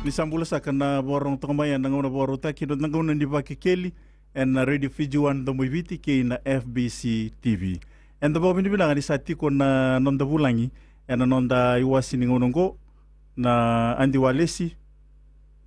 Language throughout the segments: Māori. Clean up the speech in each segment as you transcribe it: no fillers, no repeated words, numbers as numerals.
Nisambula saka na borong tongmaya na ngona boro taki do ngona ni Vakekeli and na Radio Fiji 1 do muiviti ke na FBC TV. And the bobi ni bilanga ni satiko na nonda bulangi and na nonda iwasi ni ngonongo na Andi Walesi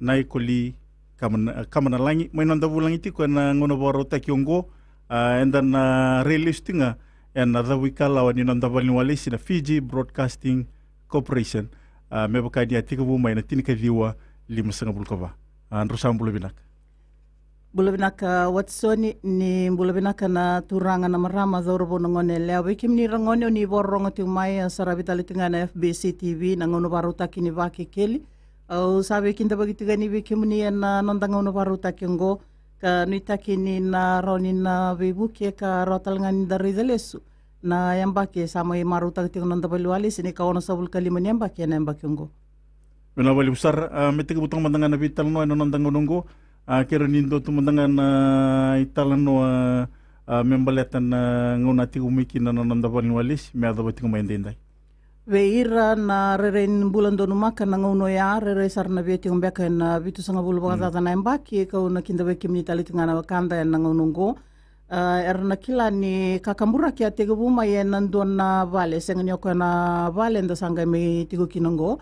Nai Kamanalagi may nonda bulangi tiko na ngona boro taki ongo and then relistinga and na dawikala ni nonda balni Walesi na Fiji Broadcasting Corporation. Mebaka dia tiga bu may na tinika diwa 5 bulkova androsam bulabinaka watsoni ni bulabinaka na turanga na marama zorbo ngone lewe kimni rangone ni borongo tumai sarabitali tingana FBC TV na ngono baruta kini Vakekeli au sabe kinda bagitiga ni kimni na nondanga ngono baruta kingo ka nuitaki ni na roni na bebuke ka rotal ngani daridelesu na yambake sama maruta tingo nonda baluali sini ka ono sabul kalimani yambake na yambake ngo Mena bali besar metik butang mandangan na vital no ano nandang ngongo kero nindo tu mandangan italan no membaletan ngonati umiki na nanda bali walis me ada bating maindendai Veira na rerein bulan donu maka na ngono ya rere sarna beti umbeka na bitu sanga bulu bakata na embaki ka una kinda beki mnitali tingana wakanda na ngonongo erna kila ni kakambura kia tege buma ye nandon na vale sengani oko na vale nda sanga me tigo kinongo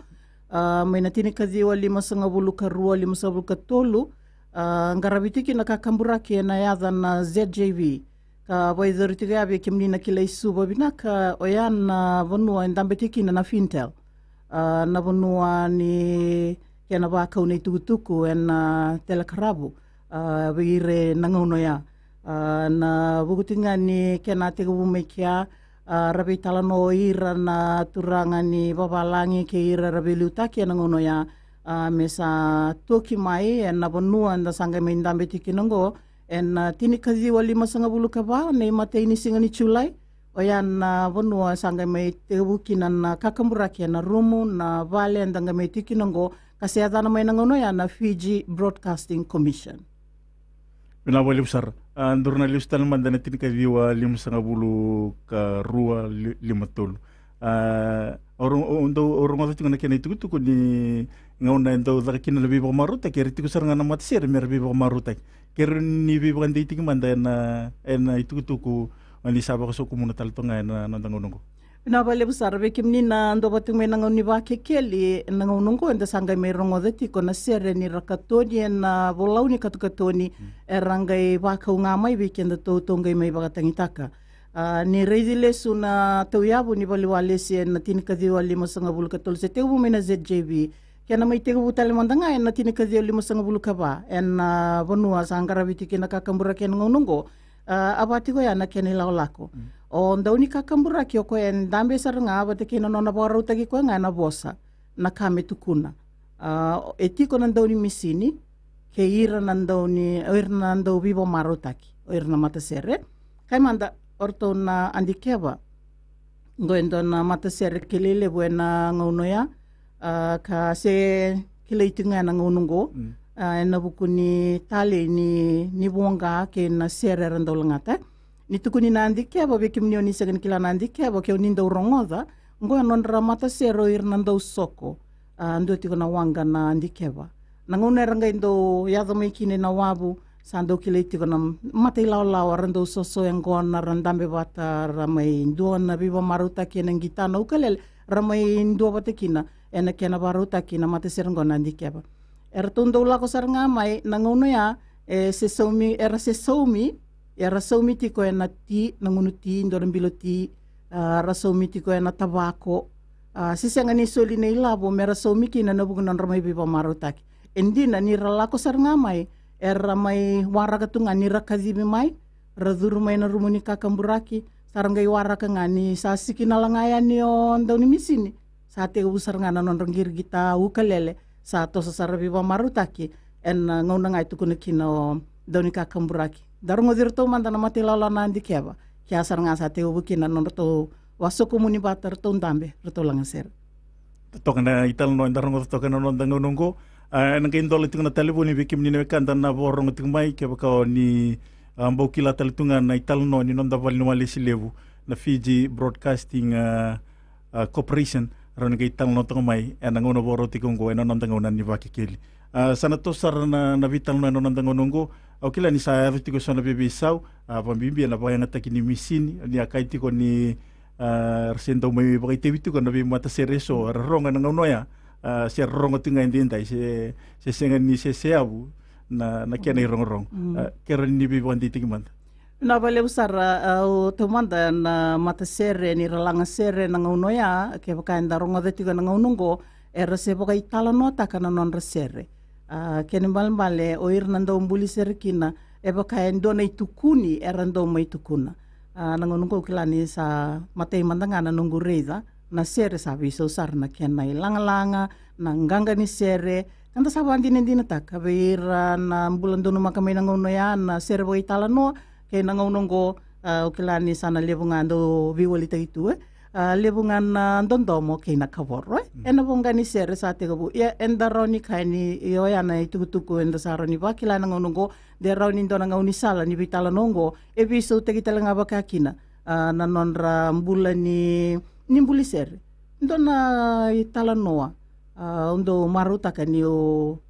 may natini kaziwa 5 karua 5 katolu ngarabitiki na kakamburaki na yadha na ZJV ka waidhoritiga yabi kimni na kila isu babinaka oyan na vanua ndambetiki na Fintel na vanua ni kena baka una itugutuku na telekarabu wire nangono ya na bukutinga ni kena tega bumekia rabi talano ira na turanga ni babalangi ke ira rabi liutaki na ngono ya mesa toki mai na bonua na sanga mindambe tikinongo en tini kazi wali masanga bulu kaba nei mate ini singa ni chulai oya na bonua sanga mai tebuki na kakamburaki na rumu na vale ndanga mai tikinongo kasiadana mai na ngono ya na Fiji Broadcasting Commission Bina wali besar andurna listal mandana tinika diwa 5 ka rua 5 orang ngata tingana kena itu tu ni ngauna ndo zakina lebih bamaruta keri tiku saranga na matsir mer lebih bamaruta keri ni bi bandi ting mandana en itu ku ani sabak so komunital tonga na nandangongo na bale besar be kimni na ndo batung me nangoni Vakekeli nangonongo enda sanga me rongo deti kona sere ni rakatoni na bolauni katukatoni erangai baka ngamai weekend to tongai mai bagatangitaka ni reizile suna tauyabu ni bali walesi na tinika di wali 5 katol se tegu me na ZJV kena mai tegu butale mandanga na tinika di 5 kaba en bonua sangara bitiki na kakambura ken ngonongo abati ko ya na ken lako o ndauni kakambura ki ko en dambe saranga abate kina nona bora utagi ko ngana bosa na kame tukuna etiko na ndauni misini ke ira na ndauni irna ndau vivo marutaki irna matasere kai manda orto na andikeba ngoendo na matasere kelele buena ngono ya ka se kileitinga na ngonongo na bukuni tale ni bonga ke na sere randolangata ni tukuni na andikeba be kimni oni segan kila na andikeba ke oni ndo rongoda ngo non ramata sero irna ndo soko ndo tiko na wanga na andikeba na ngone ranga ndo yadho mekine na wabu sando kileitiko na mata ilaw rando soso yang gona randambe bata ramai ndo na biba maruta kina ngitana ukalel ramai ndo bata kina ena kena baruta kina mata serngona andikeba ertundo lako saranga mai nangono ya se saumi era saumi tiko ena ti nangono ti ndo mbilo ti rasaumi tiko ena tabako sisanga ni soli nei labo mera saumi kina nabuguna ramai biba maruta endina ni ralako saranga mai era mai waraka tu ngani rakazibi mai raduru mai na rumuni kakamburaki sarangai waraka ngani sasiki nalangaya ni on dauni misini sate usar ngana non rangir kita ukalele sato sasarabi ba marutaki en ngauna ngai tu kuna kino dauni kakamburaki darungo dirto mandana mati lala nandi keba kya saranga sate ubukina non to waso komuni batar to ndambe reto langaser tokana ital no ndarungo tokana non dangonongo nangkain dole tunga telefoni bikim ni nekanda na borong tingmai ke baka ni mbokila teletunga na italno ni nonda val no wale silevu na Fiji Broadcasting Corporation roni kay tal no tong mai e nangono boro tikungo e non tango nan ni Vakekeli sana to sar na vital no non tango nongo o kila ni sa tiko sona bebe sau pambimbi na pa ngata kini misini ni akai tiko ni resento mai pa te vitu kono bi mata sereso ronga na ngono ya se ronga tinga indenda se senga ni se abu na kena rong kera ni bi bandi tingmanta na vale usar o tomanda na mata sere ni relanga sere na ngono ya ke baka enda ronga de tiga na ngongo era se baka itala nota kana non resere ke ni balbale o ir nando mbuli sere kina e baka endo na itukuni era ndo mai tukuna na ngongo kilani sa mate mandanga na nungu reiza na sere sa viso usar na kena ilanga na nganga ni sere kanta sa bandi nendina tak beira na bulan dono makamai na ngono ya na sere baka itala no ke nangaunongo o kilani sana levungan do viwalita itu levungan ndondomo ke nakavoro ena bongani sere sa te gabu ya enda roni kaini yo yana itu tuku enda saroni ba kilana nangaunongo de roni ndona ngauni sala ni vitala nongo e biso te kitala ngaba kakina na nonra mbulani ni mbuli sere ndona itala noa undo maruta ka ni o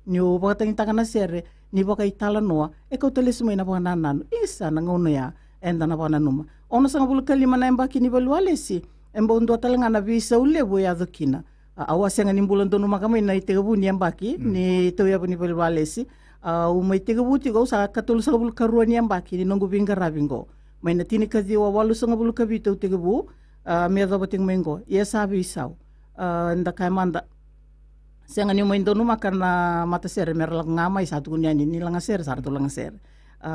bakatang takana sere ni baka itala noa e kau tele semua ina bana nanu isa na ngono ya enda na bana numa ona sanga bulu kalima na embaki ni baluale si embo ndo talanga na visa ule bo ya dokina awasanga ni bulan donu makama ina itegabu ni embaki ni to ya ni baluale si u mai tegabu ti go sa katul sanga bulu karua ni embaki ni nongu binga rabingo mai na tini kazi wa walu sanga bulu kabito tegabu me da bating mengo ya sabi sau nda kaimanda Senga ni mo indonu makana mata sere merlak ngamai satu kunya ni langa sere satu langa sere.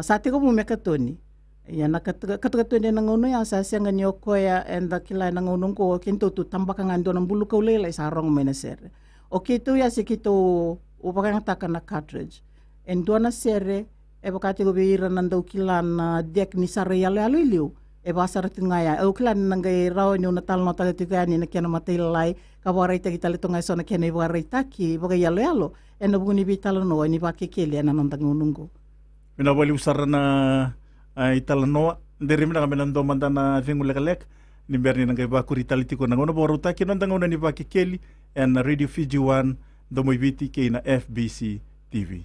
Sate ko mo mekatoni. Ya na katoni na ngono ya sa senga ni okoya enda kila na ngono ko kinto tu tambaka ngando na bulu ko lela sa rong mena sere. O kito ya se kito upaka ngata na cartridge. Endo na sere e bakati ko beira nando kila na dek ni sare yale aliliu. E basar tingaya o kila nangai raw ni una tal nota tigani na kena matilai ka waraita kita leto ngai sona kena waraita ki boga yalo e na buni vitalo no ni Vakekeli ana nondang nungo mina wali usar na itala no ndere mina kamena ndo mandana vingule kalek ni berni nangai bakuri talitiko na ngono boruta ki nondang ni Vakekeli and Radio Fiji 1 do moiviti ke na FBC TV.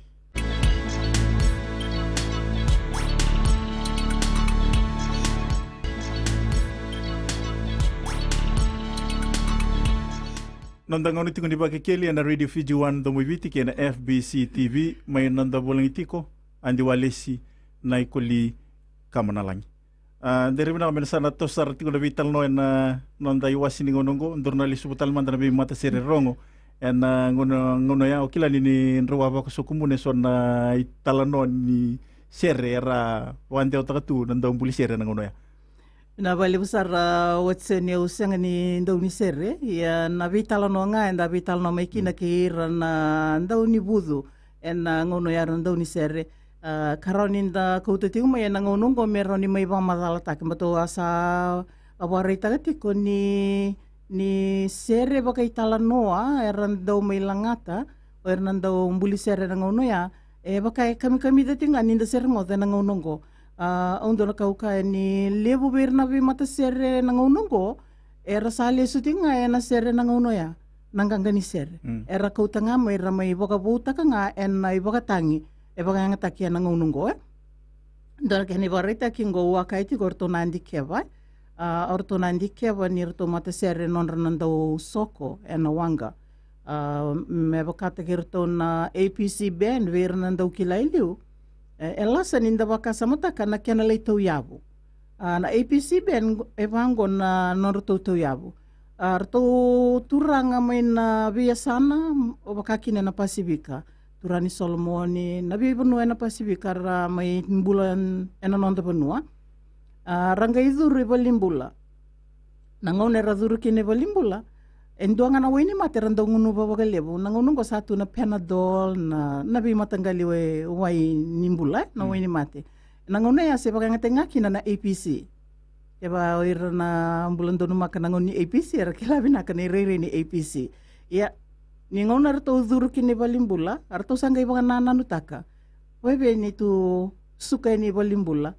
Nandang itiko ni Vakekeli na Radio Fiji 1 do moiviti ke na FBC TV may nanda bolang itiko andi walesi Nai Kamanalagi. Dari mina kami sana to sar tiko na vital no na nanda iwasi ni ngonongo ndornali subutal man na mata sere rongo en ngono ya okila ni nruwa ba ko sukumune son na italano ni sere era wante otakatu nanda umbuli sere na ngono ya. Na bali besar what's ni usang ni ndau ni sere ya na vital no nga enda vital no mai kina ki na ndau ni budu en ngono ya ndau ni sere karoni nda kouti mai na ngono ngo mero ni mai ba madala tak mato asa awarita tiko ni sere baka itala noa erandau mai langata o erandau mbuli sere na ngono ya e baka kami datinga ninda sere mo na ngono ngo ondo na kauka ni lebu berna bi mata sere na ngonongo era sale sutinga na sere na ngono ya nanganga ni sere era kautanga mai ramai boka buta kanga en na iboka tangi e boka ngata kia na ngonongo ndora keni barita kingo wa kaiti gorto nandi keva orto nandi keva ni orto mata sere non ranando soko en wanga me boka te gerto na APC band vernando kilailiu elasa ninda baka samata kana kena leito yabu na APC ben evango na norto to yabu arto turanga maina biasana o baka kina na Pasifika turani Solomoni na bibunu na Pasifika ra mai bulan ena nonda benua ranga iduru balimbula nangone raduru kine balimbula enduanga na weni mate rando ngunu baba lebu na ngunu ko satu na Panadol na bi matangali we wai nimbula na weni mate na ngunu ya se baka ngatenga kina na APC eba oir na bulan donu makana ngoni APC era kilabi na kana rere ni APC ya ni ngunu arto uzuru kine balimbula arto sanga ibanga nana nutaka webe ni tu suka ni balimbula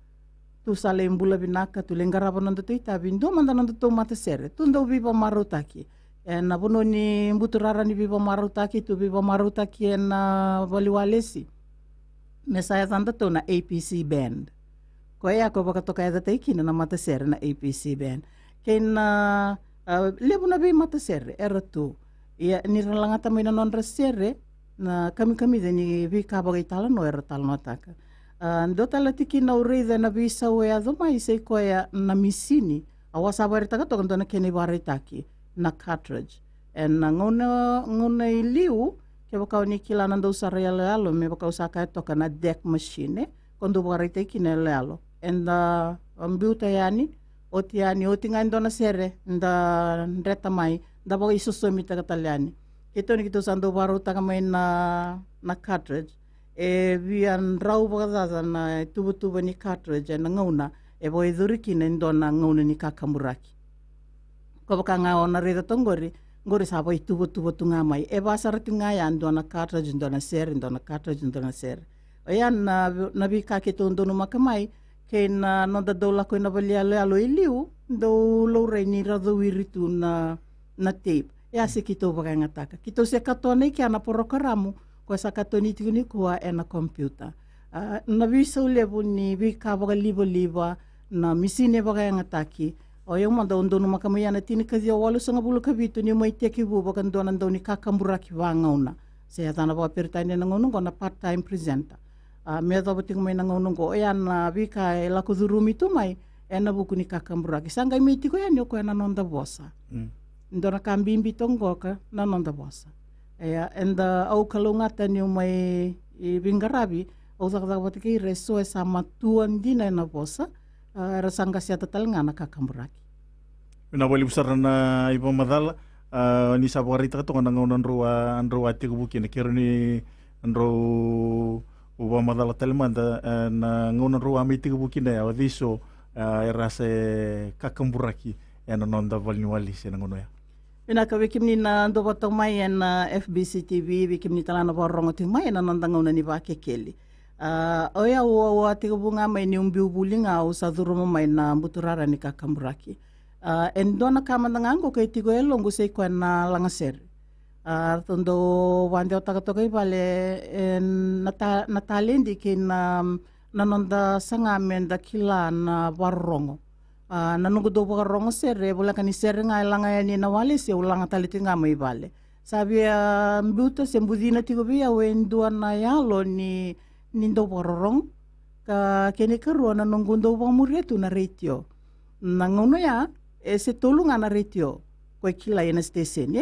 tu sale mbula binaka tu lengaraba nando tu itabi ndo manda nando tu mate sere tu ndo biba marutaki e na bono ni mbuturara ni viva marutaki tu viva marutaki e na waliwalesi me sa tanda to na APC band ko ia ko baka toka eda taikina na matasere na APC band ke na lebu na bi matasere era tu ia ni ralangata mai na non rasere na kami de ni vi ka bagai tala no era tala no taka ndo tala tiki na urei na vi sa we ado mai se ko ia na misini awasa bare taka to ndo na kene bare taki na cartridge and na ngona i liu ke baka ni kila na ndo usara ya lealo me baka usaka toka na deck machine kondo bare taki na lealo and ambiuta yani oti ngai ndo na sere nda ndreta mai nda baka isoso mi taka taliani ito ni kito sando baro taka mai na cartridge e vian rau baka na tubu ni cartridge na ngauna e boi dhuriki na ndo na ngauna ni kakamuraki ko baka nga ona reda tongori ngori sa boi tubu tunga mai e basara tunga ya ndo na cartridge ndo na cartridge ndo na ser o ya na bi ka ke to ndo no makamai ke na no da dola ko na valia le alo iliu do lo reini rado wiritu na tape ya se kito baka ngataka kito se katone ki ana porokaramu ko sa katoni tikuni ko e na computer na bi so levu ni bi ka baka liva na misine baka ngataki o yung manda undo no makamaya na tinikazi o walo sanga bulu kabitu ni mai teki bu baka ndo na ndo ni kakamburaki wangauna se atana ba pertane na ngono na part time presenter me do bating mai na ngono ko ya na bi ka la ko durumi tu mai e na buku ni kakamburaki sanga mi tiko ya ni ko na nonda bosa ndo na kambimbi tongoka na nonda bosa ya enda au kalungata ni mai i bingarabi o zakada batiki reso esa matuan dina na bosa rasanga sia tatalnga na kakamburaki na wali busar na iba madala ni sabarita to na ngonan ruwa tiku buki na kirni ro uba madala telmanda na ngonan ruwa mi tiku buki na aviso erase kakamburaki na nonda wali se na ngono ya ina ka wikimni na ndo batong mai na FBC TV wikimni talana borongo ting mai na nonda ngona ni Vakekeli oya wa tiku bunga mai ni umbiubulinga o sa durumo mai na mbuturara ni kakamburaki endona kamandangango kay tigo elongo sei ko na langaser tondo wande otaka vale natalendi ke na nonda sangamen da kila na warongo na nungu do warongo sere bola kani sere nga langa ni na wale se ulanga taliti nga mai vale sabi mbuta sembudina tigo bia wendua na yalo ni ndo warong ka kene karu na nungu ndo wamuretu na retio na ngono ya se tolunga na radio ko kila ina station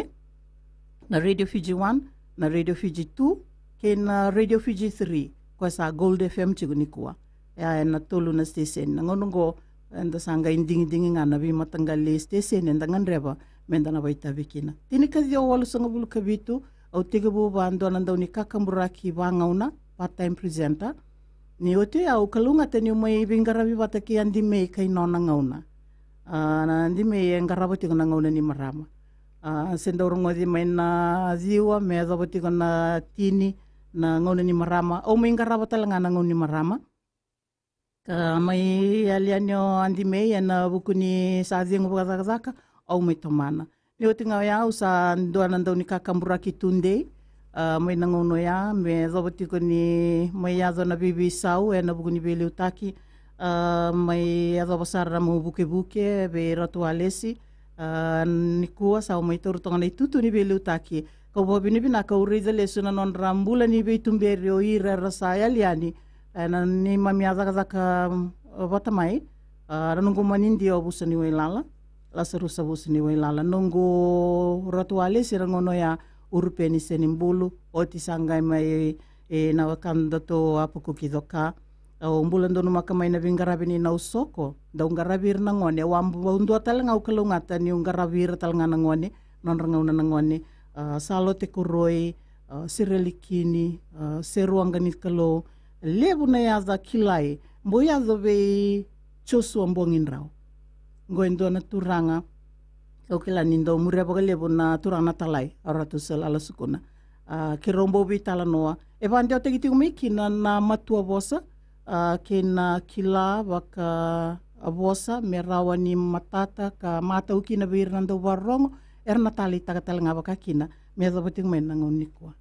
na Radio Fiji 1 na Radio Fiji 2 ke na Radio Fiji 3 ko sa Gold FM chigunikua ya na tolu na station na ngonongo enda sanga inding ngana bi matangali station enda nganreba menda na baita bikina tinikazi o walu sanga bulu kabitu au tigabu bando na ndau ni kakamburaki bangauna part time presenter ni ote au kalunga tani mai bingarabi bataki andi me kai nona ngauna na ndi me ngaraboti kona ngauna ni marama senda urungo di mai na ziwa me adaboti kona tini na ngauna ni marama o me ngarabota langa na ngauna ni marama ka mai alianyo andi me na bukuni sa zingu bakazaka au me tomana ni otinga ya usa ndoana ndo ni kakamburaki tunde mai na ngauna ya me adaboti koni mai azo na bibi sau na bukuni beli utaki mai adobasara mo buke be ratu alesi nikua sa mai toru tonga nei tutu ni belu taki ko bobi ni bina ka uriza lesuna non rambula ni be tumberi o ira rasaya liani na ni mami azaka bata mai nungu manindi o busani wailala la serusa busani wailala nungu ratu alesi rangono ya urupeni senimbulu o tisangai mai na wakanda to apuku kidoka o mbulan dono makamay na bingarabi ni nausoko da ungarabir na ngone wambu undu talanga ukalungata ni ungarabir talanga na ngone non rangaw na ngone salote kuroi sirelikini seruanga ni kalo lebu na yaza kilai mboya zobe chosu ambongin raw ngoendo na turanga o kila nindo mureba lebu na turanga talai aratu sala sukuna kirombo bitala noa e bande o tegiti umikina na matua bosa kena kila baka abosa merawa ni matata ka mata uki na birnando warong natali tagatalenga vakakina me dapating me nangunikwa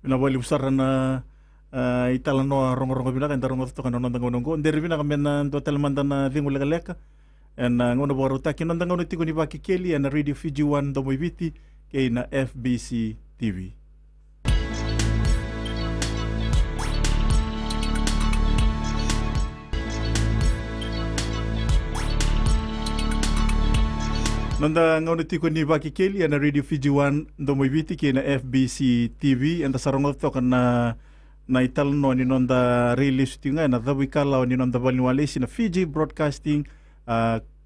ina wali usara na itala no rongo bina kan rongo to kan no ngongo nderi bina kan mena ndo telemanda na dingu leka en ngono boru taki no ngono tiko ni Vakekeli en Radio Fiji 1 do moiviti ke na FBC TV. Nanda ngono tiko ni Vakekeli na Radio Fiji 1 do moiviti ke na FBC TV en sarongo to kan na ital no ni nonda release tinga na dawikala ni nonda balniwalesi na Fiji Broadcasting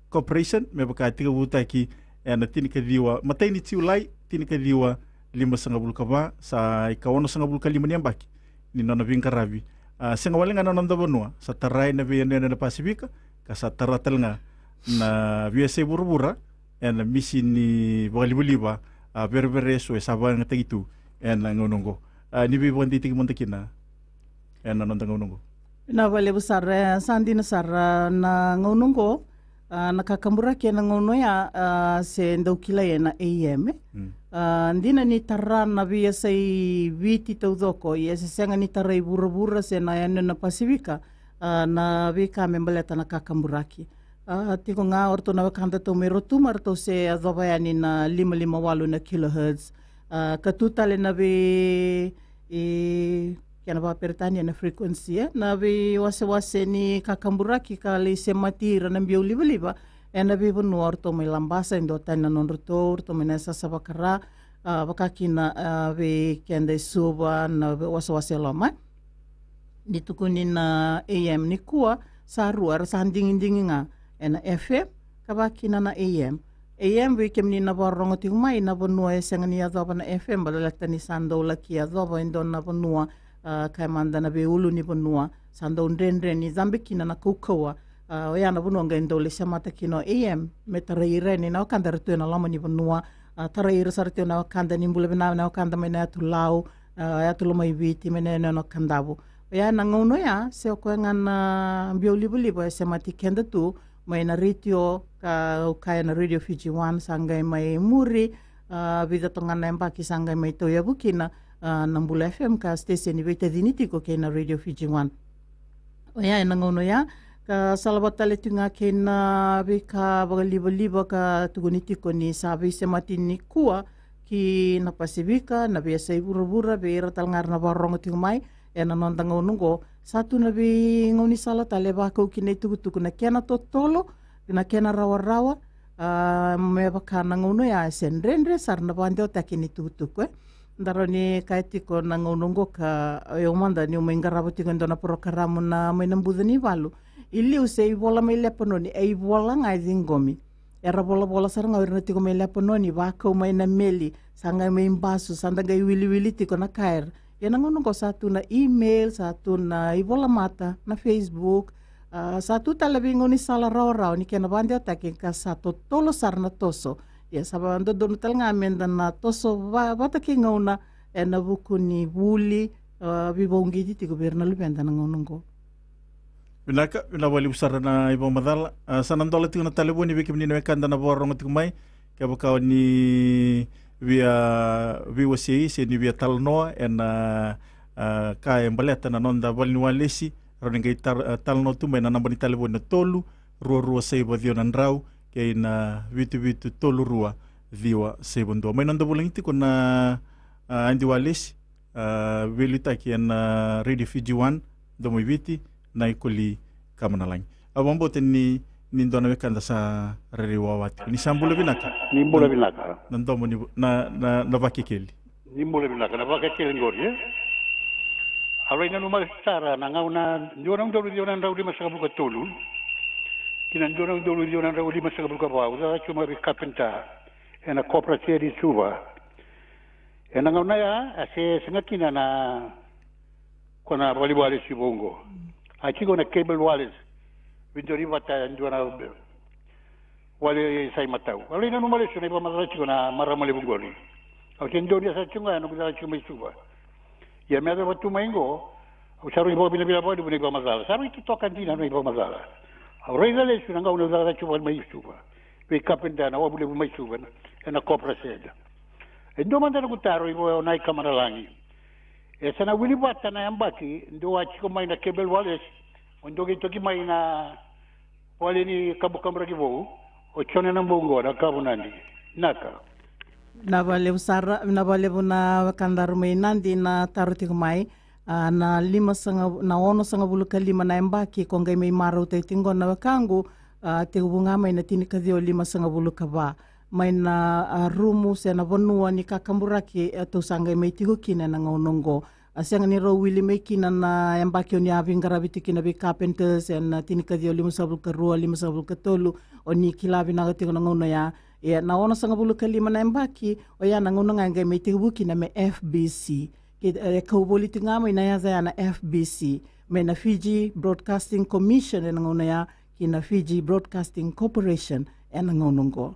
Corporation me baka tiga butaki na tinika diwa matay ni tiulai tinika diwa 5.5 sa ikawono 5.5 ni ambaki ni nona vinkarabi senga walenga na nonda bonua sa tarai na via na Pasifika ka sa taratal nga na via se burbura en misi ni balibuliba berbere so sabang tagitu en ngonongo ni bi bondi tigi montakina en nonda ngonongo na vale busar sandina sar na ngonongo nakakambura ke na ngono ya se ndaukila ye na AM ndina ni tarra na via sei viti taudoko ye se senga ni tarra i burabura se na yana na Pasifika na vika membaleta na kakamburaki tiko nga orto na wakanda to mero tumar to se adobaya ni na 558 na kilohertz katutale na vi kana ba pertania na frequency na vi wase ni kakamburaki kali se matira na biu liba na vi bunu orto mai lambasa indo tana non rotor to menesa sabakara wakakina vi kende suba na wase lama nitukuni na AM ni kuwa sarua sanding-indinga na FM kabakina na AM vi kemni na borongo tingmai na bonua esengani adoba na FM balalata ni sando laki adoba indo na bonua kai manda na beulu ni bonua sando ndendre ni zambikina na kukawa ya na bonua ngendo le samata kino AM metaraire ni na kanda retu na lama ni bonua taraire sartio na kanda ni mbule na kanda mena tu lau ya tu loma ibiti mena no kandabu ya na ngono ya se ko ngana bioli buli ba samati kenda tu mai na ritio ka na Radio Fiji 1 sangai mai muri vida tongana empaki sangai mai toya bukina nambula FM ka station vita diniti ko ke na Radio Fiji 1 oya na ngono ya ka salabatale tunga ke na bika bagaliba ka tuguniti ko ni sabi semati ni kuwa ki na Pasifika na biasa ibura be ratal ngar na barong tingmai ena nondang ngongo satu na bi ngoni sala tale ba ko kine tuku na kena totolo na kena rawa me baka na ngono ya senrendre sarna bande takini tuku ndaroni kaitiko na ngongo ka yo manda ni umengarabu tiko ndona programa na menembudani valu ili usei bola me lepononi ei bola ngai zingomi era bola saranga urna tiko me lepononi ba ko mai na meli sanga me imbasu sanda gai wili tiko na kair yana ngono ko satu na email, satu na ibola mata, na Facebook, satu talabingo ni sala raw ni kena bande atake ka satu tolo sarna toso. Ya sabando dono tal ngamen na toso bata ki ngona na buku ni wuli bibongi di goberna lupenda na ngono ko. Binaka wali usara na ibo madala sanandola tingo na taleboni bikimni na kanda na borong tingmai ka bakaw ni via VOCI se ni via talnoa ka embaleta na nonda balniwalesi roningai talno tumai na nambani taleboni na tolu rua seiba dio nandrau ke na vitu tolu rua viwa seibondo mai nonda bulangiti ko na andiwalesi velita ki na Radio Fiji 1 do moiviti Nai Kamanalagi abambote ni nindona wekanda sa rariwawati ni sambula binaka ni mbula binaka nandomo ni na Vakekeli ni mbula binaka na Vakekeli ngori alai na numa sara na ngauna ndona ndau di masakabuka tolu kina ndona ndau di masakabuka ba uza chuma kapenta ena cooperative di suba ena ngauna ya ase singakina na kona wali sibongo achiko na cable wireless Vidori vata ndona wale sai matau. Wale na numale sune ba mazala chiko na maramale bungori. Au tendo dia sa chunga no kuzala chuma isuba. Ya me ado tu maingo. Au saru ibo bila bodu bune ba mazala. Saru itu tokan dina no ibo mazala. Au reizale sune ngau no zala chuma mai isuba. pe kapenda na wabule mai suban na kopra seda e ndo manda ku taro ibo Nai Kamanalagi e sana wili bata na yambaki ndo achiko mai na kebel wales ndo ki mai na wale ni kabukamra kibo o chone na mbongo na kabunandi naka na valevu na kandaru mai nandi na tarutik mai na ono sanga buluka lima na embaki kongai mai marau te tingo na wakangu te ubunga mai na tinika dio lima sanga buluka ba mai na rumu se na vonua ni kakamburaki tu sanga mai tigukina na ngaunongo asianga ni ro wili mai kina na embaki oni avingaraviti kina bi carpenters and tinika dio lima sanga buluka rua lima sanga buluka tolu oni kilavi na gatigo na ngauna ya na ono sanga buluka lima na embaki o ya na ngauna ngai mai tigukina me FBC ke kauboli tinga mai na ya na FBC me na Fiji Broadcasting Commission na ngauna ya kina Fiji Broadcasting Corporation na ngaunongo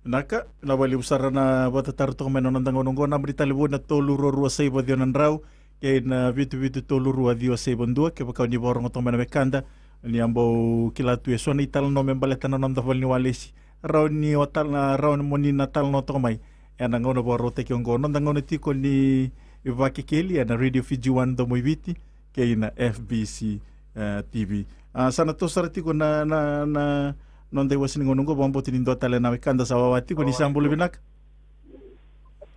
naka na wali usara na batatar to meno na ngaunongo na brita libo na tolu rua sei bo dio nandrau ke na vitu tolu rua dio sei bondua ke baka ni borong to meno mekanda ni ambo kilatu e sona ital no membaleta na nanda ni walesi rau ni otal na rau moni natal no to mai na ngauna boro te kiongo no ngauna tiko ni Vakekeli na Radio Fiji 1 do moiviti ke na FBC TV sana to sarati ko na non dai wasini ngonongo bombo tinindo tale na kanda sawawati ko ni sambulu binak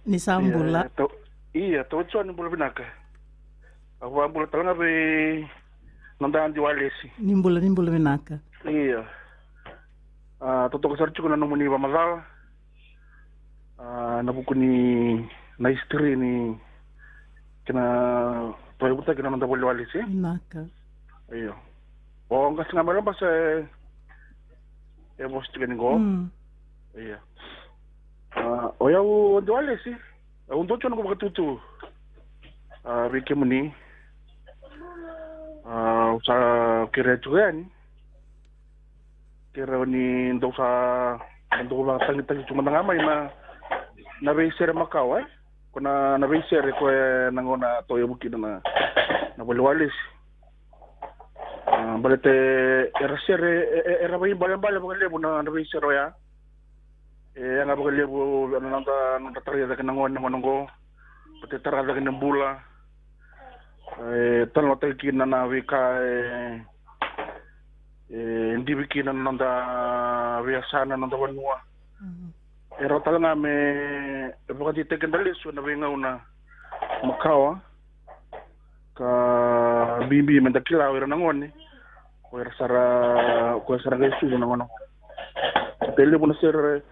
ni sambula iya to chon bulu binak awa bulu talanga be nanda andi walesi nimbula binak iya to ko sarti ko na nomuni ba mazal na bukuni na history ni kena toy buta kena nanda bulu walesi naka iya o ngas ngamala ba sa bos tiga go iya o ya o doale si o ndo chono ko katutu rike muni sa kira tuan kira ni ndo sa ndo la tangi cuma ngamai na reser makau kona na reser ko nangona toyo buki na bolwales balete era bai bala lebo na reser ya nga ba lebo nanda tari da nangongo pati tara da nambula tanlo tay kina na wika hindi bikina nanda wiasana nanda wanua era talanga me bakati tekendali so na winga una makawa ka bimbi mendakila wera nangoni ko sara ngesu na ngono tele bona ser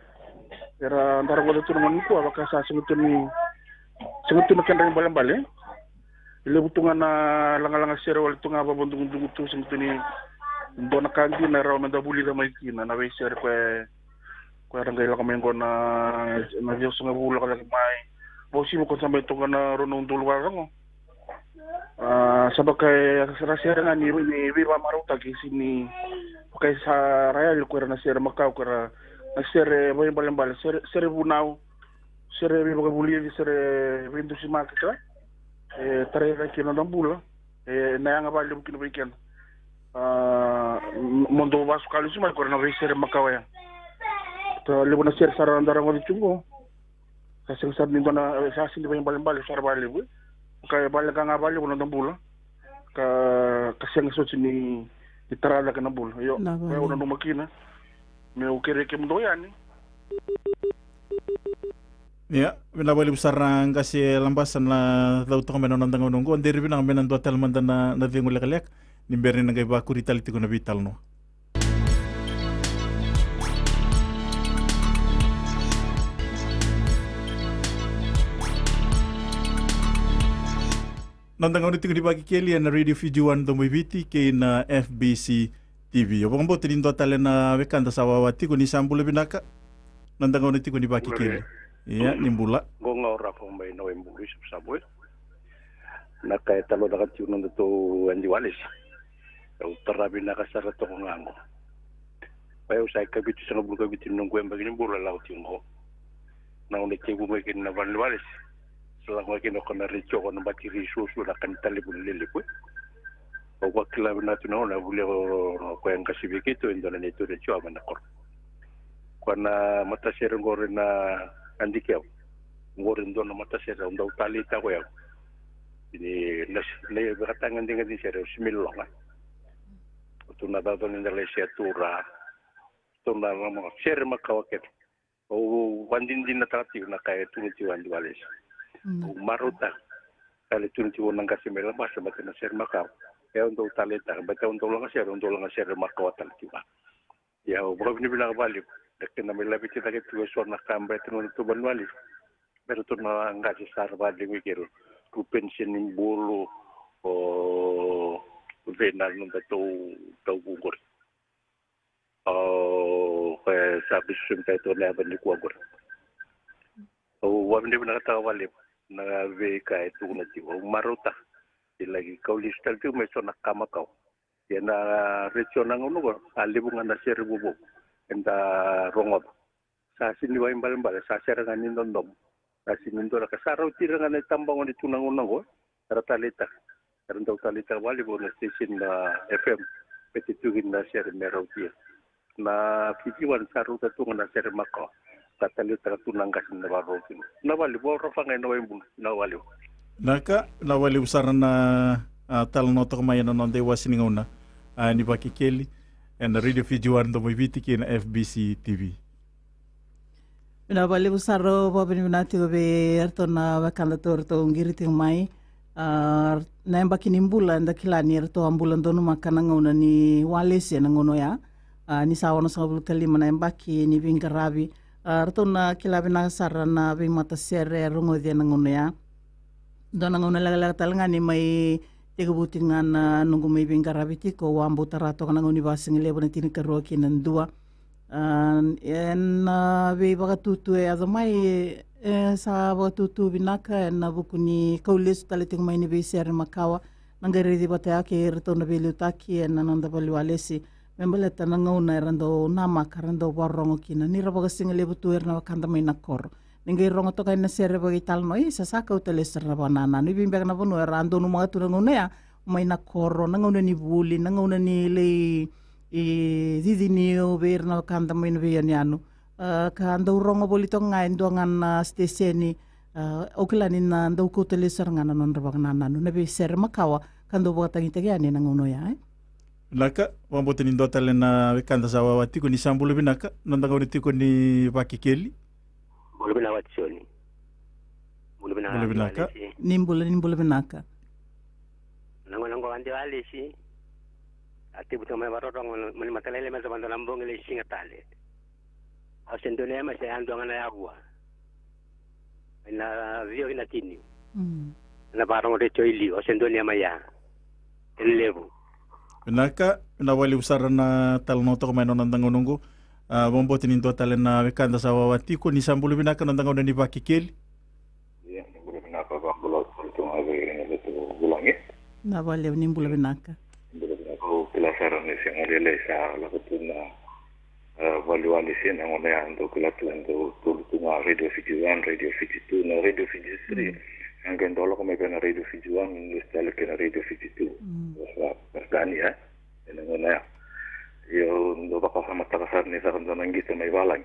era ndara wala tu ngon ko baka sa singutu na kandang balambale ile butunga na langa ser wala tunga ba bundung tu singutu ni dona kandi na raw menda buli da mai kina na we ser ko rangai la kamengo na dio sunga bula kala mai bosi mo ko sampai tunga na ronong dulwa ngo sabakai rasia nga ni wiwa maruta sini pakai sa raya ko na ser makau ko na ser boy balambal ser bunau ser wiwa buli ser windu si makka tare ra kino dambula na nga bali kino weekend mondo basu kali suma ko na ser makau ya to lebo na ser sara ndara ngol chungo sa sing sab ni dona sa sing boy balambal sar bali bu kaya balik ka nga balik ng bula kasi ang susi ni itarala ka ng bula ayo kaya una nung makina may ukiri kim do yan ya binabali besarang kasi lambasan na daw to kami nang nunggo andiri binang menan do talmanda na dingo lekalek nimberin nagay ba kurital ti ko na vital no Nandang ulit ko di Vakekeli na Radio Fiji 1 do moiviti kay na FBC TV. O pang bote din do tala na wekanda sa wawati ko ni sambula binaka. Nandang ulit ko di Vakekeli. Iya, nimbula. Gonga ora po may nawembuli sa sabwe. Nakaitalo na katiyo nang dito andi walis. Utarabi na kasara to ko ngango. Payo sa kabiti sa nabul kabiti nung kwemba ginibula laut yung ko. Na ulit ko may kin na walis. Selang lagi nak kena rico kena bati risu sudah akan tali boleh lepas. Bawa kelab natu na boleh ko yang kasih begitu Indonesia itu dia cuba mana kor. Kwana matasera ngore na andikeo. Ngore ndona matasera unda utali tako ya. Ini le beratangan dengan di sera similonga. Tuna dado ni Malaysia tura. Tuna lama sera makawaket. O wandin na tati na kaya tunti wandi walis. Maruta. Kali tunti wonang kasi mela masa mati na sera makaw. Kaya untuk utali ta, bata untuk lang sera makawatan tiba. Ya, bukan ni bilang balik. Dekat nama lebih kita kita suara nak tambah tenun tu banwali. Baru tu na angkat sesar balik mikir. Ku pension ni bolu o benar nunda tu gugur. Kayak sabis sampai tu ni apa ni gugur. Wabni benar kata balik na VK itu nanti. Maruta. Lagi kau listal tu macam nak kamakau. Ya na regional ngono ko alibungan na sir bubu enda rongod sa sini wa imbal sa sir nganin dondom sa sini ndo ka saraw tira nga tambang ni tunang ngono ko ratalita rendo talita wali bo na station na FM petitugin na sir meraw tiya na kijiwan saru ta tunga na sir mako tatalita tunang kasin na baro na wali bo ro fangay na wimbu na wali naka na wali usara na tal no to may non de wasini ngona ni Vakekeli and radio fijuan do miviti ki na FBC TV. Ina bali usaro babini binati be ertona wakanda torto ngiriti mai na embaki nimbula nda kilani erto ambulan donu makana ngona ni walese na ngono ya ni sawono sabul kalima na embaki ni vingarabi ertona kilabi na sarana bi mata sere rongo de na ngono ya dona ngona laga talanga ni mai tega butingan nunggu may bingkarabiti ko wambo tarato ka nang unibasing lebo na tinikaro kinandua en be bagatutu adamay sa bagatutu binaka na bukuni kaulis taliting may ni beser makawa nanggari di bataya ke reto na belutaki en nananda baliwalesi membaleta nangauna rando nama karando warong kina ni rabagasing lebo tuer na wakanda may nakor ningai rongo to kay na sere bagi talno sasaka uteles na banana ni bimbek na bono rando no mga tunang ya may nakoro nangauna ni buli nangauna ni le didinio ber na kanda may no yan yano kanda rongo bolito nga ngan steseni oklanin na ndaw ko uteles nga nanon rabag nanano na be sere makawa kando bagatang itagyan nanguno ya Naka, wambotin indo talen na kanda sa wawati ko ni sambulo binaka nandangaw ni tiko ni Vakekeli. Bulu binawat sioni. Bulu binaka. Nimbula binaka. Nangon andi wali si. Ati buto may barorong mani matalele man sa bando lambong ile singa tale. Asen dunia mas ando ngana agua. Na rio ina tini. Na barong de choili asen dunia maya. Elevo. Binaka na wali usara na talnoto ko may nonandang nungo. Bombotin in total na kanda sa wawati ko ni sambulo binaka nandangaw na ni Vakekeli. Ya, sambulo binaka bambulo ito nga ito bulangi. Na wali nimbula binaka. Sambulo binaka ko pilasaran ni siyang alilay sa lakotun na wali-wali siya na ngona yan do kilatuan do tulo nga Radio Fiji 1, Radio Fiji 2, na Radio Fiji 3. Hanggang dolo ko may na Radio Fiji 1, yung style ka na Radio Fiji 2. Sa Pagdani ha, yan ang ngona yan. Yung do baka sa matakasar ni sa kandanang gito may balang.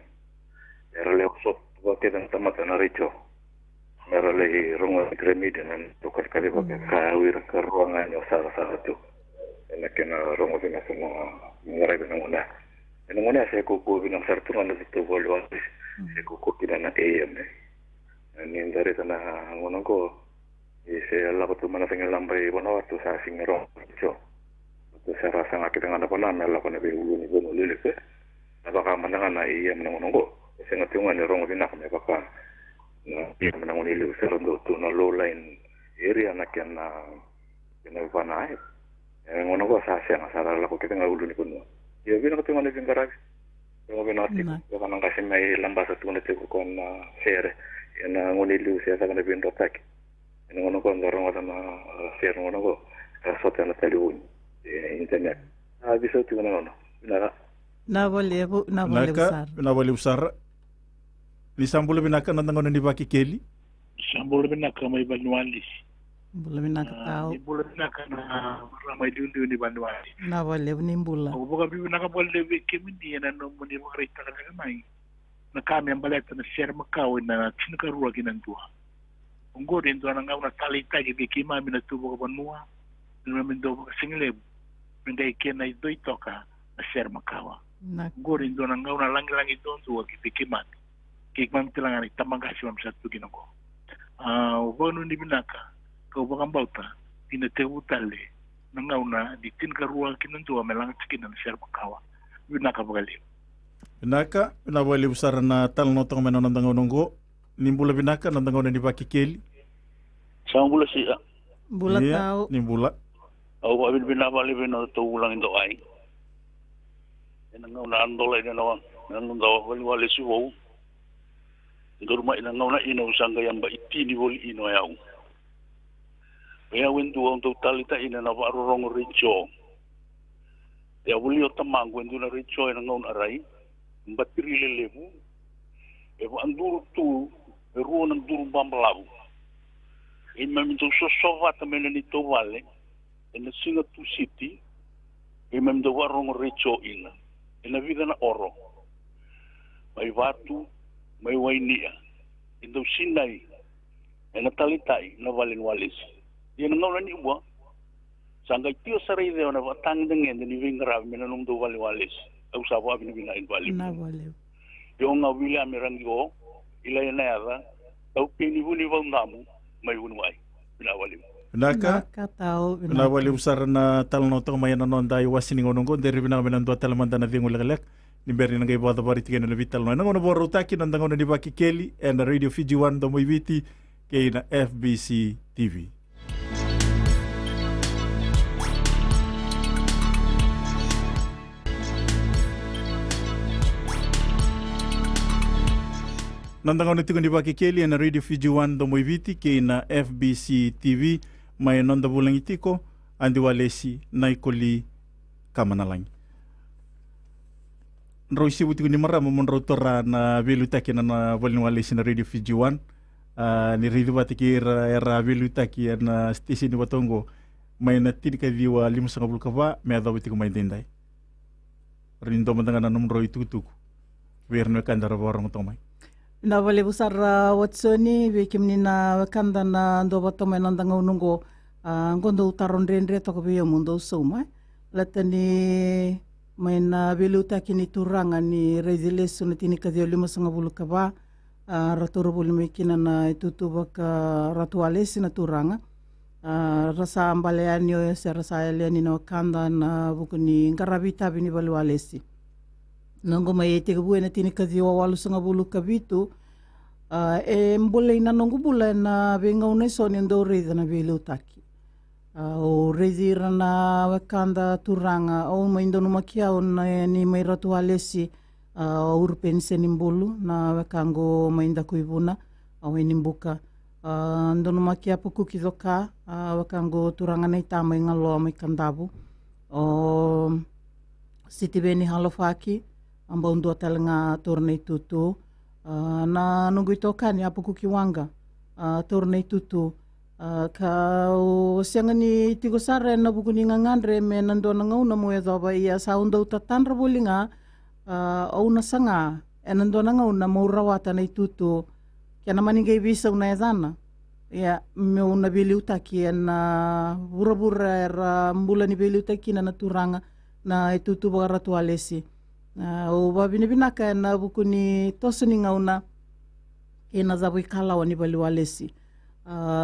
Meron le usop, bakit ang tamat na rito. Meron le runga gremid na tukar kaliba kawir karuangan nyo sa ito. Yan na kinarunga din sa mga rabi ng una. Yan ang una, siya kukubi ng sartungan na dito walwal. Siya kukubi na AM. Yan yung darito na ang unang ko. Siya lakot tumanasang lambay wanawato sa asing rong ito. Saya rasa nga kita nga pala mela ko na biulo ni bono lilik baka manangan na iyam ng unong ko kasi nga tungan ni rongo binak may baka na iyam ng uniliw sa rondo to na low line area na kyan na pinagpa na ay yung unong ko sa siya nga sarala ko kita nga ulo ni kuno iya binak tungan ni bingkarag yung binati baka nang kasi may lambas at tungan ito ko na sere yan na uniliw siya sa kanila binrotak yung unong ko ang garong na sere ng unong ko kasota na taliwin internet. Bisa tu mana? Binaka. Na wali usar. Na wali usar. Ni sambulo binaka nandangaw na ni Vakekeli. Sambulo binaka may Banualis. Bula binaka tao. Bula binaka na ramay dundu ni Banualis. Na wali nimbula. O buka binaka boleh wiki mindi na no muni makarita ka na may. na kami ang baleta na share makau na tinakarua kinantua. Unggo din doon ang ngauna talita gigi mami na tubo ka panua. Nung namin daw singleb. Minday kia na ito ka na share makawa. Unggo din doon ang ngauna langi-langi doon tuwa gigi mami. Kikmam tilangan itamangasi mam satu ginako. Wano ni binaka. Kau bakang bauta. Tinatewu tali. Nangauna di tinkarua kinantua melang cikin na share makawa. Binaka bagali. Binaka, pinabali besar na tal notong menon nandang nunggu. Nimbula binaka nandang ni Vakekeli. Sang bula siya. Bula tau. Nimbula. Ako abin binabali bino to ulang indo ay. Nang na andolay na nawa. Nang daw wali si wo. Dorma ina ngona ina usanga yamba itini woli ino yaw. Kaya wendu ang totalita ina na warorong richo. Ya wuli otamang wendu na richo ina ngona aray. Mbatiri lelebu. Ewa anduru tu ruo ng duru bambalabu. Ima minto sosova tamena nito wale. Ina singa tu city. Ima minto warong richo ina. Ina vida na oro. May watu. May wainia. Indo sinay. Ina talitai na walin-walis. Yan ang ngayon ni Uwa. Sanggay tiyo saray deo na batang dengan ni Vingrab minanong do walin-walis. Ang sawa binibinain walin. Na wale. Yung nga William Miranggo, ilay na yata, tau pinibuni bang namu, may unway. Pinawali mo. Binaka, pinawali besar na tal notong mayan non dai wasini ngonongo dari binang binan dua talamanda na dingo lagalek. Nimberi nang ibo da bari tigen na vital no. Nangono boru taki nandang ono ni Vakekeli and Radio Fiji 1 do moiviti kay na FBC TV. Nandang ono tigon ni Vakekeli and Radio Fiji 1 do moiviti kay na FBC TV may nonda bulang itiko andi walesi Nai Kamanalagi. Nro isibu tigo ni marama mon rotora na velu taki na volin walesi na Radio Fiji 1 ni ridu batiki era velu taki na stisi ni batongo may natini ka viwa 5.10 kava may adaw tigo may dendai rindo mandanga na numro itutuku werno kandara borong tomay. Na vale busar watsoni vikim ni na kanda na ndo batomay nandanga unungo ngondo utaron rendre toko biyo mundo soma latani may na biluta kini turanga ni rezilesu na tinikadyo 5.10 kava raturo bulmi kina na itutuba ka ratualesi na turanga rasa ambalean yo sa rasa alian ni kanda na bukuni ngarabita bini balualesi nongo may itigabuwe na tinikadyo 8.10 kabitu mbole na nongo bula na bengaw na so ni ndo reza na bilutaki o rezira na wakanda turanga o maindo no makiao na ni mai ratualesi urpense nimbulu na wakango mainda kuibuna o inimbuka ndo no makia puku kizoka wakango turanga na itama ngalo mai kandabu o sitibeni halofaki amba ndo talenga tornei tutu na nungu itokani apuku kiwanga tornei tutu ka sianga ni tigo sare na buku ni ngangandre me nando na ngauna mo ezo ba ia saundo utatanra bulinga au na sanga nando na ngauna mo rawata na itutu kia na maninga ibisa una ezana ia me una bili utaki na bura-bura era mbula ni bili utaki na turanga na itutu ba ratualesi o ba binibinaka na buku ni tosu ni ngauna ina zabu ikalawa ni baliwalesi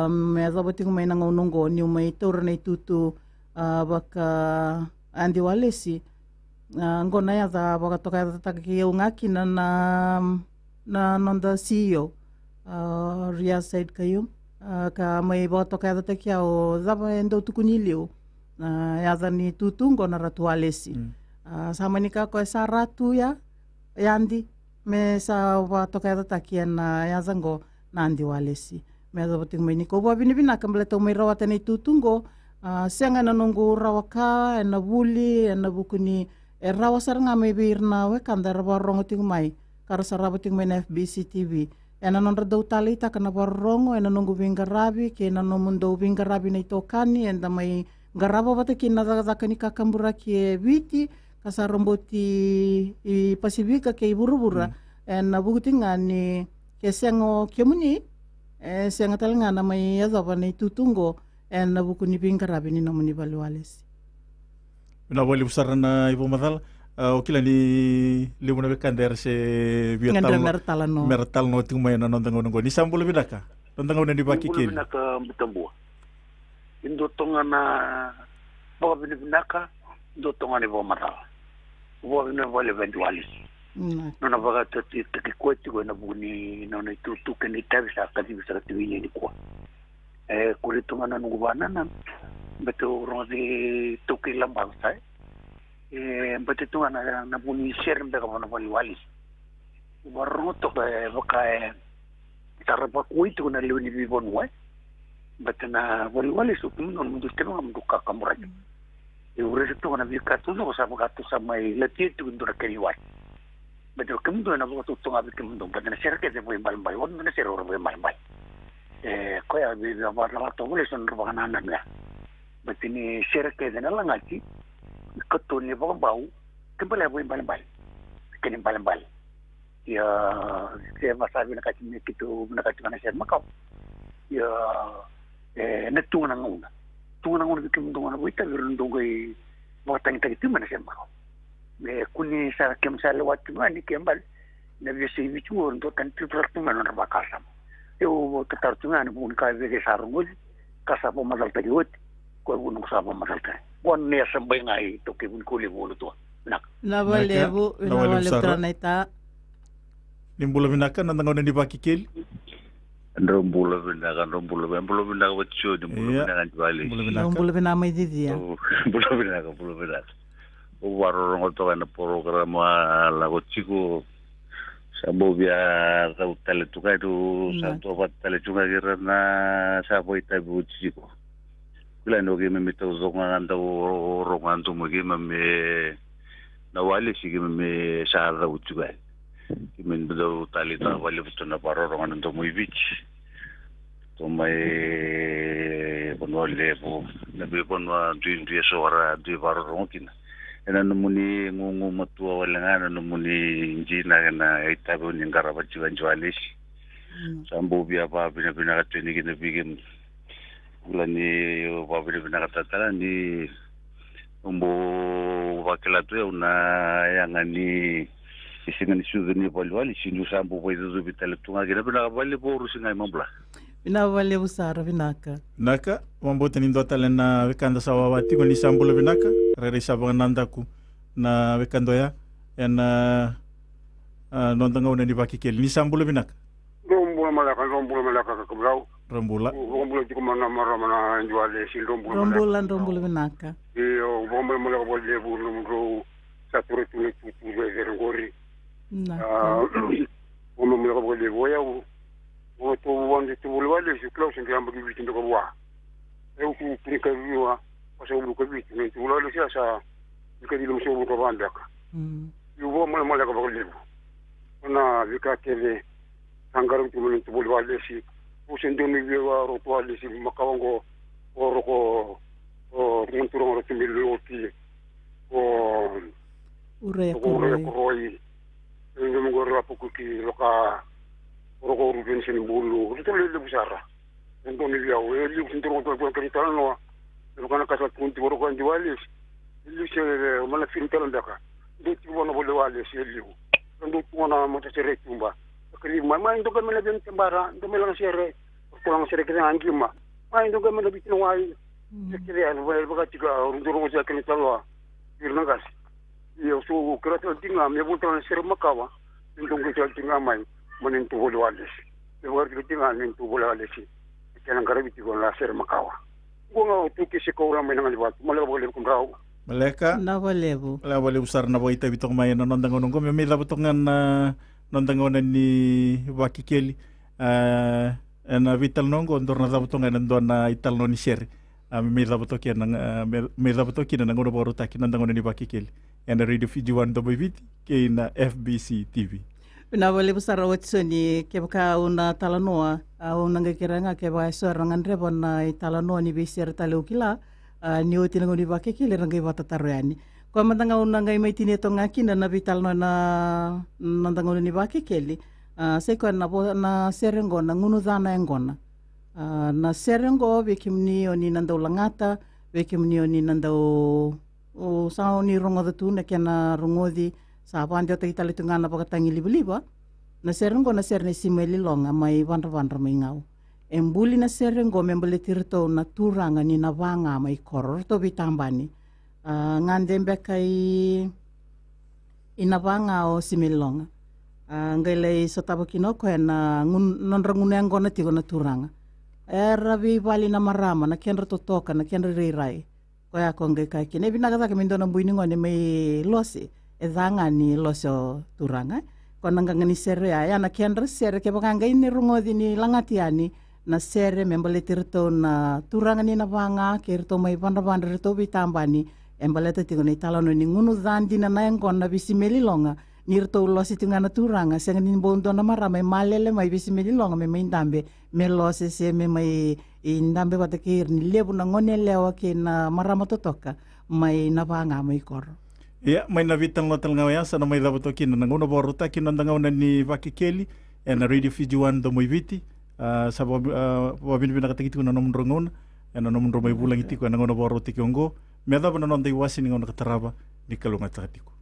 me azabati ko may nangununggo ni may toro na itutu baka andi walesi ngona ya za baka toka taki ngaki na nonda CEO ria side kayo ka may baka toka taki o zaba endo tukunilio ya za ni tutu ngona ratualesi sama ni ka ko sa ratu ya yandi me sa baka toka taki na ya zango nandi walesi me azabating may niko ba binibina kambaleta may rawatan itutungo sianga na nunggu rawaka na buli na bukuni rawasar nga may birna we kanda rabarong ting may karasa rabating may na FBC TV na non daw talita kana barong na nunggu bingarabi ke na nomundo bingarabi na itokani and may garaba batakin na zakani kakambura ki biti kasaromboti i pasibika ke burubura na bukuti ngani ke sengo kemuni senga talanga na mai adava nei tutungo na bukuni pingarabi ni namuni valuales na wali usarana ibu madal o kila ni limuna bekander se mertal no tumay na nondango ngo ni sambulo bidaka nondango na di Vakekeli binaka mtambua indo tonga na bawa binaka indo tonga ni bo madal bo ne vale eventualis no na baga te kweti ko na buni no na tu ke ni tabi sa ka bisa ka tiwi ni ko kuri tonga na ngubana na beto rodi to ke lambang sai beto tonga na buni share mbe ka na vale walis warro to ba ka tarapa kuit ko na liuni bibon wa betana vale walis no mundu teno mundu ka kamuraj ure to na bi ka tu no sa ba tu sa mai lati tu ndur ke liwa betul kemudian na buat utang abis kemudian pada nasihat kita boleh balai orang nasihat orang boleh balai kau ya di dalam waktu boleh sonor bahan anak ya betul ni nasihat kita ni lang aji ketul ni bawa bau kembali boleh balai kini balai ya saya masa bina kaji ni kita bina kaji mana nasihat makau ya netungan angun kemudian anak kita berundung ke bawa tang itu mana nasihat makau kuni sa kem sa lewat ni kembal na biasa itu untuk kan tutup tu mana nak kasam eu tetar tungan pun kai vege sarungul kasap mamal tadiut ko bunung sa mamal ta wan ne sambai ngai to ke bun kuli bolu to nak na valebu traneta nimbula binaka nandang di Vakekeli Rombula binaka wacho nimbula binaka juali rombula binaka mai dia rombula binaka warong to na programa lago chico sabo bia sa tele tuka tu sa to bat tele tuka girana sa boita bu chico kula no ge me to zonga anda rongan tu mo ge me na wale si ge me sa ra utuga ki men do tali ta wale buto na paro rongan to mo bich to mai bonole bo na be bonwa du so ara du paro ronkin ena numuni ngungu matua walanga numuni njina na itabu nyangara bachi banjwalis sambo bia ba bina ka tini kina bigim ulani ba bina ka tatala ni umbo wakela tu una yangani isingani sudeni balwali sinu sambo boizo zubitale tunga kina bina ka bali boru singai mambla bina vale usara binaka naka wambote ni ndotale na wekanda sawa wati ko ni sambulo binaka rere sabang nandaku na wekando ya na nondanga una di Vakekeli ni sambulo binaka rombula malaka ka brau rombula tiku mana mana juale sil rombula binaka iyo rombula malaka boleh buru satu tu ngori rombula malaka boleh boya to wonde to wale si close ngi amba gibi ndo ko wa eu ku prika viwa paso bu ko bi ni to wale si asa ko di lu so ko banda ka yu bo mo la ko ko lebu na vika tele sangaru tu mo to wale si o sendo ni viwa ro to wale si makawango o ko o monturo ro tu mi lo ti o ure ko roi ngi mo ro ko ki lo ka Roko rubensin bulu, itu lebih besar. Untuk ni dia, ini untuk orang kita no, bukan kasat kunci orang jualis. Ini saya mana fintal anda ka. Itu cuma boleh walis ini. Untuk mana macam cerai cuma. Kerja mana itu kan mana biar tembara, itu melang cerai. Pulang cerai kita anggi mah. Mana itu kan mana bikin wai. Cerai, boleh bekerja juga untuk orang saya kena tahu. Kirna kas. Ia so kerja tinggal, dia bukan cerai makawa. Untuk kerja tinggal mai. Manin tu boleh walis. Lepas kita tinggal manin tu boleh walis. Jangan kerja itu lah ser makawa. Gua tu kisi kau orang main dengan waktu. Malah boleh kumrau. Maleka. Na boleh usar na boita bitong main na nondang nungko. May mila butongan na nondang ni Vakekeli. Na vital nungko. Ndor na butongan na na ital no ni share. May butokin na ngono boro taki nondang ni Vakekeli. And radio Fijiwan WVT kay na FBC TV. Pina wale besar watsoni ke baka una talanoa au nanga kiranga ke ba sorangan rebon na talanoa ni beser talukila ni uti nango ni Vakekeli rangai wata taroyani Ko matanga una ngai mai tine to ngaki na vital no na nandanga ni Vakekeli. Sei ko na serengo na ngunu dana engona. Na serengo vekimni oni nandau langata, vekimni oni nandau o sao ni rongo da tu na kena rongodi sa pande o tali tungana pakatangi liba na serengo na serne simeli longa mai vandra mai ngau. Embuli na serengo membele tirto na turanga ni na vanga mai koror to vitambani. Ngande bekai ina vanga o simeli longa. Ngailei sotabo kinoko na nonrangune angona tigo na turanga. Era vi vali na marama na kenra totoka na kenra reirai. Ko ya ko ngai kai kine binaga ka mindo na buini ngone mai losi. E danga ni loso turanga. Ko nanga ngani sere ya na kenra sere ke baka ngai ni rungodi ni langatiani na sere membele tirto na turanga ni na vanga ke rito mai vandra rito vitambani. Embaleta tigo na italono ni ngunu zandi na ngona bisimeli longa. Nirto losi tungana turanga senga ni bondo na marama malele mai bisimeli longa me indambe me losi se me mai indambe watakir ni lebu na ngone lewa ke na marama totoka mai na vanga mai kor. Ya mai na vitan lotal ngawaya sana mai dapat tokin na ngona boruta kin na ngona ni Vakekeli na radio fijuan do moiviti sa wabin bina katakiti na nomon rongon na nomon romai bulang iti ko na ngona boruta kiongo me da bana non dai wasi ni ngona kataraba di kalunga takatiko.